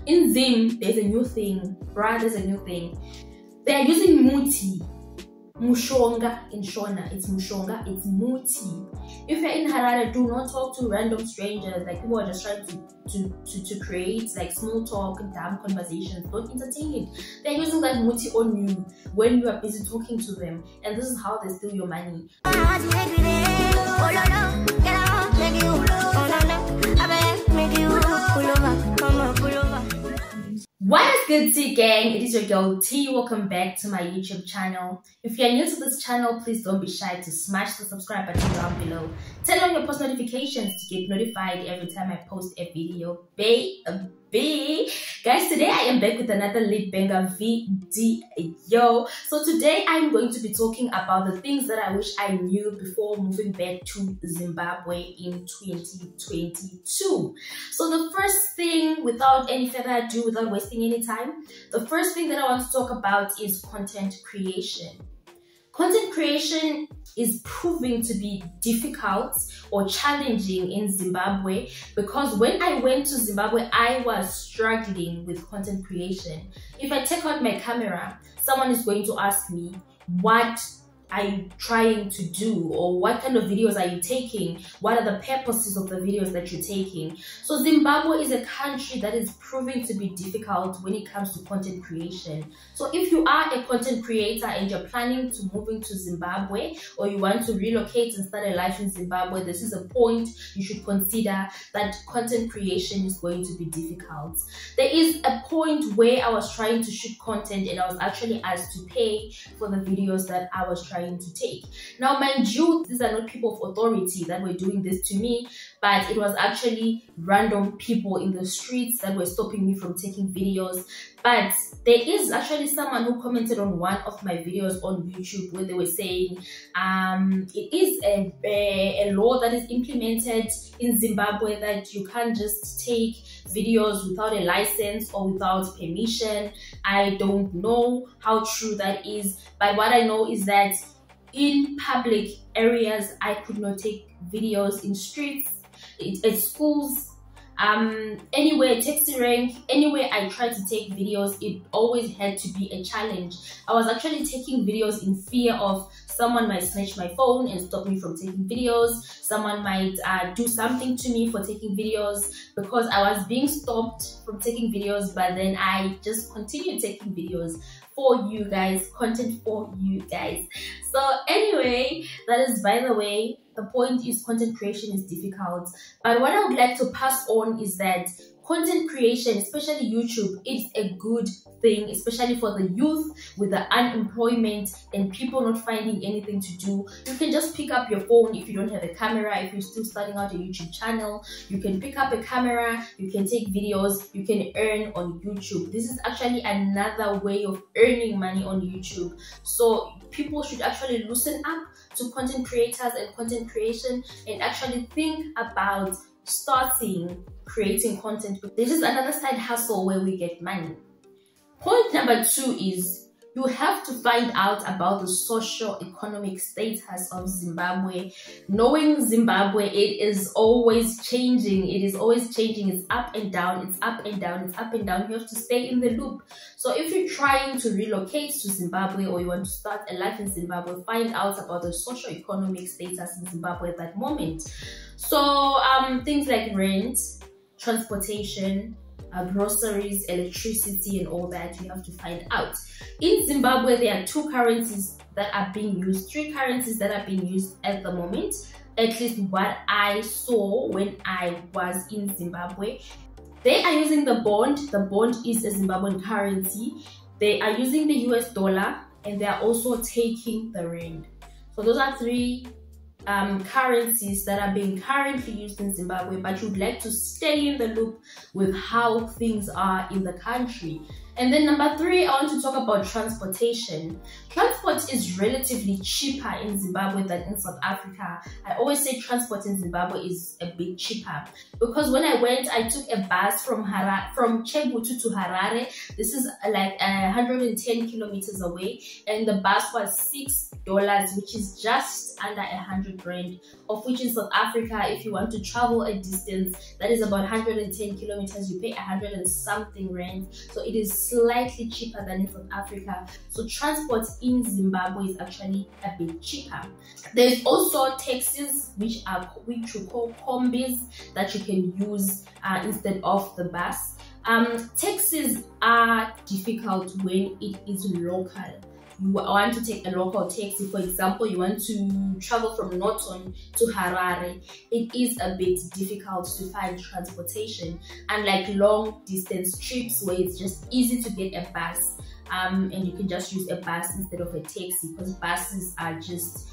in Zim, there's a new thing, bruh, there's a new thing. They're using muti, mushonga in Shona. It's mushonga, it's muti. If you're in Harare, do not talk to random strangers. Like, people are just trying to create like small talk and dumb conversations. Don't entertain it. They're using that muti on you when you are busy talking to them, and this is how they steal your money. What is good, T gang? It is your girl T. Welcome back to my YouTube channel. If you're new to this channel, please don't be shy to smash the subscribe button down below. Turn on your post notifications to get notified every time I post a video. Baby, guys, today I am back with another lit banger video. So today I'm going to be talking about the things that I wish I knew before moving back to Zimbabwe in 2022. So the first thing, without any further ado, without wasting any time, the first thing that I want to talk about is content creation. Content creation is proving to be difficult or challenging in Zimbabwe, because when I went to Zimbabwe, I was struggling with content creation. If I take out my camera, someone is going to ask me, what are you trying to do, or what kind of videos are you taking? What are the purposes of the videos that you're taking? So Zimbabwe is a country that is proving to be difficult when it comes to content creation. So if you are a content creator and you're planning to move into Zimbabwe, or you want to relocate and start a life in Zimbabwe, this is a point you should consider, that content creation is going to be difficult. There is a point where I was trying to shoot content and I was actually asked to pay for the videos that I was trying to take. Now, mind you, these are not people of authority that were doing this to me, but it was actually random people in the streets that were stopping me from taking videos. But there is actually someone who commented on one of my videos on YouTube where they were saying it is a law that is implemented in Zimbabwe that you can't just take videos without a license or without permission. I don't know how true that is, but what I know is that in public areas I could not take videos, in streets, at schools, anywhere, taxi rank, anywhere I tried to take videos, it always had to be a challenge. I was actually taking videos in fear of someone might snatch my phone and stop me from taking videos. Someone might do something to me for taking videos, because I was being stopped from taking videos, but then I just continued taking videos for you guys, content for you guys. So anyway, that is by the way. The point is, content creation is difficult, but what I would like to pass on is that content creation, especially YouTube, is a good thing, especially for the youth with the unemployment and people not finding anything to do. You can just pick up your phone if you don't have a camera. If you're still starting out a YouTube channel, you can pick up a camera, you can take videos, you can earn on YouTube. This is actually another way of earning money on YouTube. So people should actually loosen up to content creators and content creation and actually think about starting creating content. This is another side hustle where we get money. Point number 2 is you have to find out about the socio-economic status of Zimbabwe. Knowing Zimbabwe, it is always changing. It is always changing. It's up and down. It's up and down. It's up and down. You have to stay in the loop. So if you're trying to relocate to Zimbabwe, or you want to start a life in Zimbabwe, find out about the socio-economic status in Zimbabwe at that moment. So things like rent, transportation, groceries, electricity, and all that, you have to find out. In Zimbabwe, there are 2 currencies that are being used, 3 currencies that are being used at the moment, at least what I saw when I was in Zimbabwe. They are using the bond. The bond is a Zimbabwean currency. They are using the US dollar, and they are also taking the rand. So those are 3 currencies that are being currently used in Zimbabwe, but you'd like to stay in the loop with how things are in the country. And then number 3, I want to talk about transportation. Transport is relatively cheaper in Zimbabwe than in South Africa. I always say transport in Zimbabwe is a bit cheaper because when I went, I took a bus from Chebutu to Harare. This is like 110 kilometers away, and the bus was $6, which is just under 100 rand, of which in South Africa, if you want to travel a distance that is about 110 kilometers, you pay 100 and something rand. So it is slightly cheaper than in South Africa. So transport in Zimbabwe is actually a bit cheaper. There's also taxis, which we call combis, that you can use instead of the bus. Taxis are difficult when it is local. You want to take a local taxi, for example, you want to travel from Norton to Harare, it is a bit difficult to find transportation. Unlike long distance trips where it's just easy to get a bus, and you can just use a bus instead of a taxi, because buses are just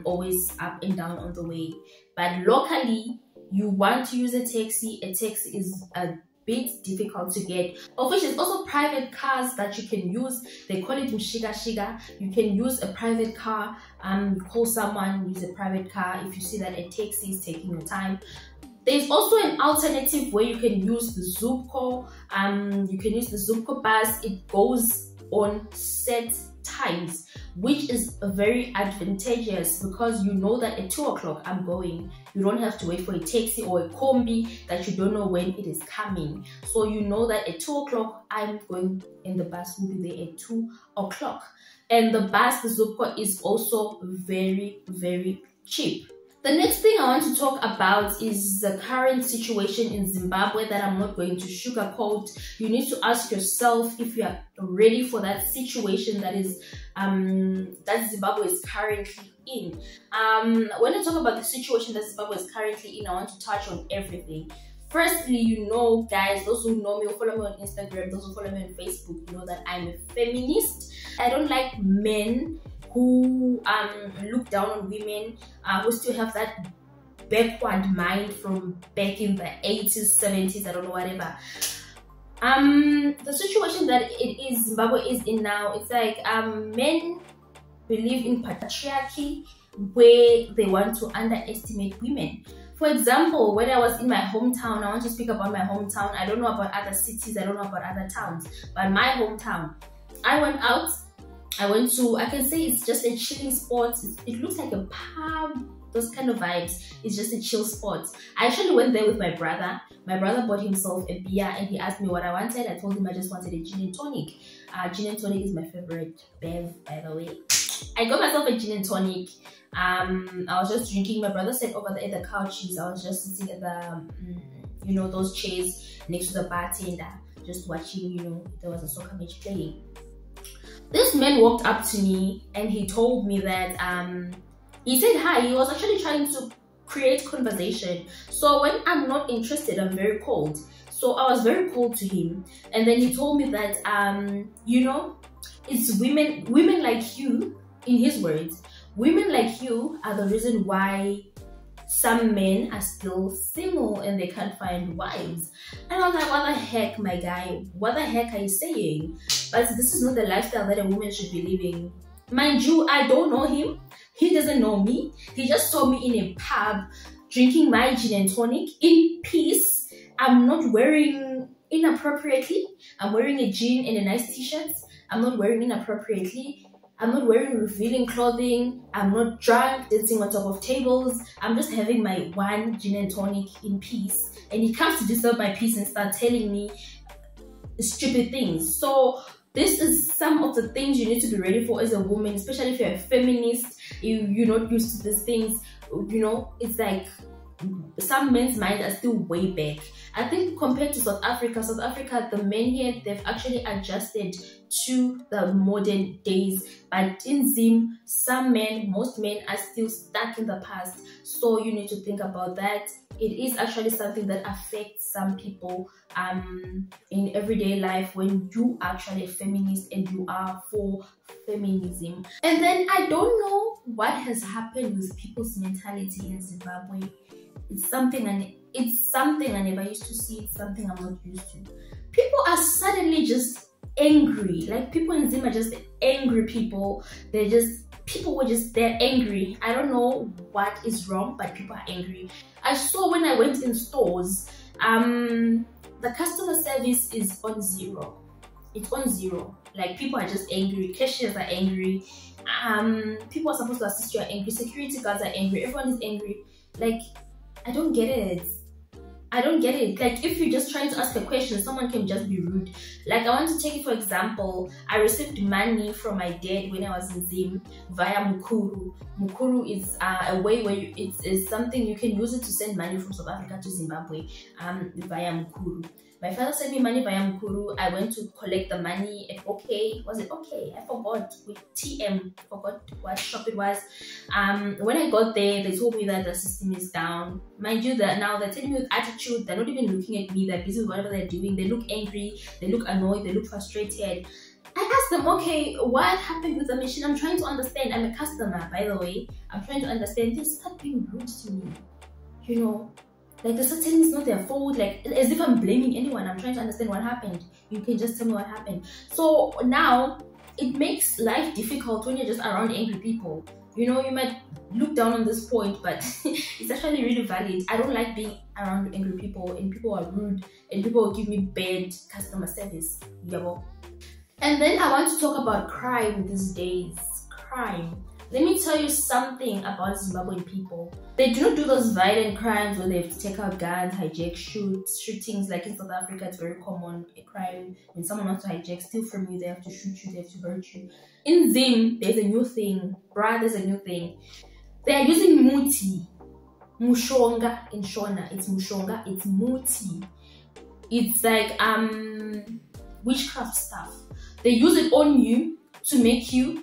always up and down on the way. But locally, you want to use a taxi is a bit difficult to get, of which there's also private cars that you can use. They call it mshiga shiga. You can use a private car, call someone, use a private car if you see that a taxi is taking your time. There's also an alternative where you can use the Zupco. You can use the Zupco bus. It goes on set times, which is very advantageous because you know that at 2 o'clock I'm going. You don't have to wait for a taxi or a combi that you don't know when it is coming. So you know that at 2 o'clock I'm going and the bus will be there at 2 o'clock. And the bus, the Zupco, is also very, very cheap. The next thing I want to talk about is the current situation in Zimbabwe that I'm not going to sugarcoat. You need to ask yourself if you are ready for that situation that is that Zimbabwe is currently in. When I talk about the situation that Zimbabwe is currently in, I want to touch on everything. Firstly, you know, guys, those who know me or follow me on Instagram, those who follow me on Facebook, you know that I'm a feminist. I don't like men who look down on women, who still have that backward mind from back in the 80s, 70s, I don't know, whatever. The situation that Zimbabwe is in now, it's like men believe in patriarchy where they want to underestimate women. For example, when I was in my hometown, I want to speak about my hometown. I don't know about other cities, I don't know about other towns, but my hometown, I went out. I can say it's just a chilling spot. It looks like a pub, those kind of vibes. It's just a chill spot. I actually went there with my brother. My brother bought himself a beer and he asked me what I wanted. I told him I just wanted a gin and tonic. Gin and tonic is my favorite bev, by the way. I got myself a gin and tonic. I was just drinking. My brother sat over there at the couches. I was just sitting at the, you know, those chairs next to the bartender, just watching, you know, there was a soccer match playing. This man walked up to me and he told me that he said hi. He was actually trying to create conversation. So when I'm not interested, I'm very cold. So I was very cold to him. And then he told me that you know, it's women like you, in his words, women like you are the reason why some men are still single and they can't find wives. And I was like, what the heck, my guy? What the heck are you saying? But this is not the lifestyle that a woman should be living. Mind you, I don't know him. He doesn't know me. He just saw me in a pub drinking my gin and tonic in peace. I'm not wearing inappropriately. I'm wearing a jean and a nice t-shirt. I'm not wearing inappropriately. I'm not wearing revealing clothing. I'm not drunk, dancing on top of tables. I'm just having my one gin and tonic in peace. And he comes to disturb my peace and start telling me stupid things. So this is some of the things you need to be ready for as a woman, especially if you're a feminist. You're not used to these things. You know, it's like some men's minds are still way back. I think compared to South Africa, the men here, they've actually adjusted to the modern days. But in Zim, most men are still stuck in the past. So you need to think about that. It is actually something that affects some people in everyday life when you are actually a feminist and you are for feminism. And then I don't know what has happened with people's mentality in Zimbabwe. It's something I never used to see. It's something I'm not used to. People are suddenly just angry. Like people in Zim are just angry people. They're angry. I don't know what is wrong, but people are angry. I saw when I went in stores, the customer service is on zero. It's on zero. Like people are just angry. Cashiers are angry. People are supposed to assist you are angry. Security guards are angry. Everyone is angry. Like, I don't get it. I don't get it. Like, if you're just trying to ask a question, someone can just be rude. Like, I want to take it for example. I received money from my dad when I was in Zim via Mukuru. Mukuru is a way where it's something you can use it to send money from South Africa to Zimbabwe via Mukuru. My father sent me money via Mukuru. I went to collect the money at OK. Was it OK? I forgot. With TM. Forgot what shop it was. When I got there, they told me that the system is down. Mind you, that now they're telling me with attitude. They're not even looking at me. They're busy with whatever they're doing. They look angry. They look annoyed. They look frustrated. I asked them, okay, what happened with the machine? I'm trying to understand. I'm a customer, by the way. I'm trying to understand. They start being rude to me. You know? Like, they start telling me it's not their fault, like as if I'm blaming anyone. I'm trying to understand what happened. You can just tell me what happened. So now it makes life difficult when you're just around angry people. You know, you might look down on this point, but it's actually really valid. I don't like being around angry people, and people are rude, and people will give me bad customer service. Yabo. And then I want to talk about crime these days. Crime. Let me tell you something about Zimbabwean people. They do not do those violent crimes where they have to take out guns, hijack, shootings. Like in South Africa, it's very common, a crime. When someone wants to hijack, steal from you, they have to shoot you, they have to hurt you. In Zim, there's a new thing. Bruh, there's a new thing. They are using muti. Mushonga in Shona. It's mushonga, it's muti. It's like witchcraft stuff. They use it on you to make you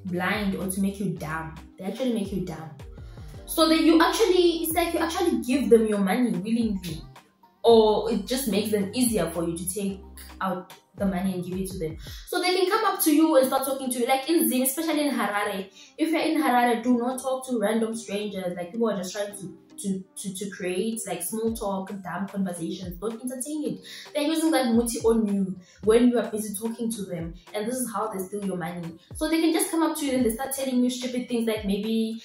blind or to make you dumb. They actually make you dumb. So that it's like you actually give them your money willingly, or it just makes them easier for you to take out the money and give it to them. So they can come up to you and start talking to you. Like in Zim, especially in Harare. If you're in Harare, do not talk to random strangers. Like people are just trying to create like small talk, dumb conversations. Don't entertain it. They're using that muti on you when you are busy talking to them, and this is how they steal your money. So they can just come up to you and they start telling you stupid things like maybe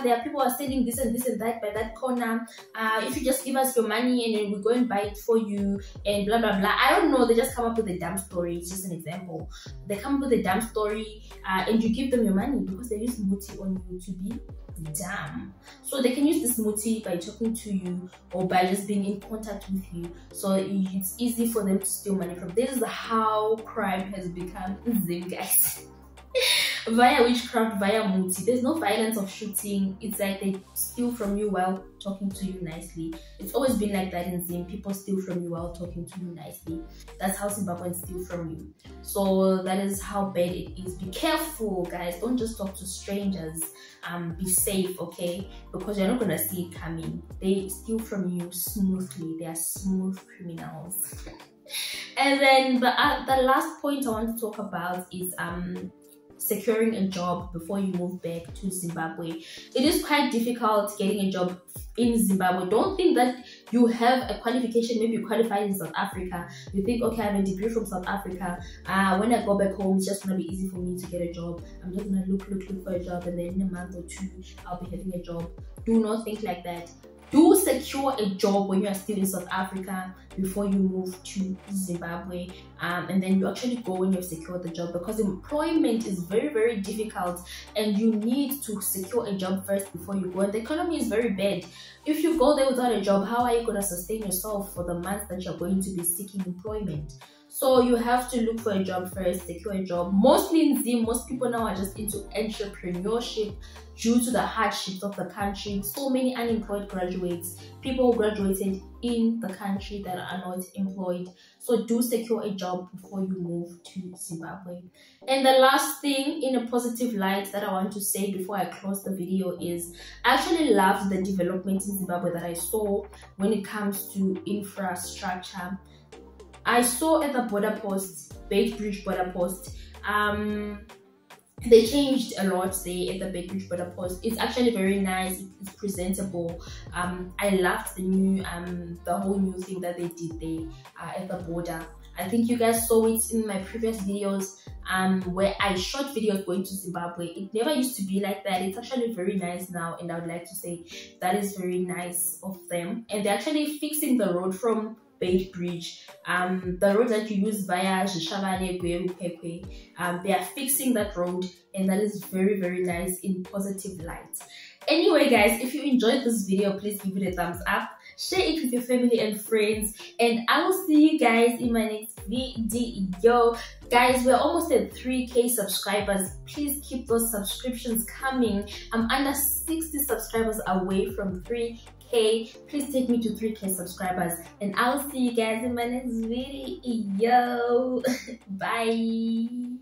there are people who are selling this and that by that corner. If you just give us your money and then we go and buy it for you and blah blah blah. I don't know. They just come up with a dumb story. It's just an example. They come up with a dumb story and you give them your money because they use muti on you to be dumb. So they can use this muti by talking to you or by just being in contact with you. So it's easy for them to steal money from. This is how crime has become in Zim, guys. Via witchcraft, via muti. There's no violence of shooting. It's like they steal from you while talking to you nicely. It's always been like that in Zim. People steal from you while talking to you nicely. That's how Zimbabweans steal from you. So that is how bad it is. Be careful, guys. Don't just talk to strangers. Be safe, okay? Because you're not gonna see it coming. They steal from you smoothly. They are smooth criminals. And then the last point I want to talk about is securing a job before you move back to Zimbabwe. It is quite difficult getting a job in Zimbabwe. Don't think that you have a qualification, maybe you qualified in South Africa. You think, okay, I have a degree from South Africa. When I go back home, it's just gonna be easy for me to get a job. I'm just gonna look for a job, and then in a month or two, I'll be having a job. Do not think like that. Do secure a job when you are still in South Africa before you move to Zimbabwe, and then you actually go when you've secured the job, because employment is very, very difficult and you need to secure a job first before you go. And the economy is very bad. If you go there without a job, how are you going to sustain yourself for the months that you're going to be seeking employment? So you have to look for a job first, secure a job. Mostly in Zim, most people now are just into entrepreneurship due to the hardships of the country. So many unemployed graduates, people who graduated in the country that are not employed. So do secure a job before you move to Zimbabwe. And the last thing in a positive light that I want to say before I close the video is I actually loved the development in Zimbabwe that I saw when it comes to infrastructure. I saw at the border post, Beitbridge border post, they changed a lot there at the Beitbridge border post. It's actually very nice. It's presentable. I loved the whole new thing that they did there at the border. I think you guys saw it in my previous videos where I shot videos going to Zimbabwe. It never used to be like that. It's actually very nice now, and I would like to say that is very nice of them. And they're actually fixing the road from Bait Bridge, the road that you use via Zhishavane, Gweru, they are fixing that road, and that is very, very nice in positive light. Anyway guys, if you enjoyed this video, please give it a thumbs up, share it with your family and friends, and I will see you guys in my next video. Guys, we're almost at 3K subscribers. Please keep those subscriptions coming. I'm under 60 subscribers away from 3K. Please take me to 3K subscribers, and I'll see you guys in my next video. Bye.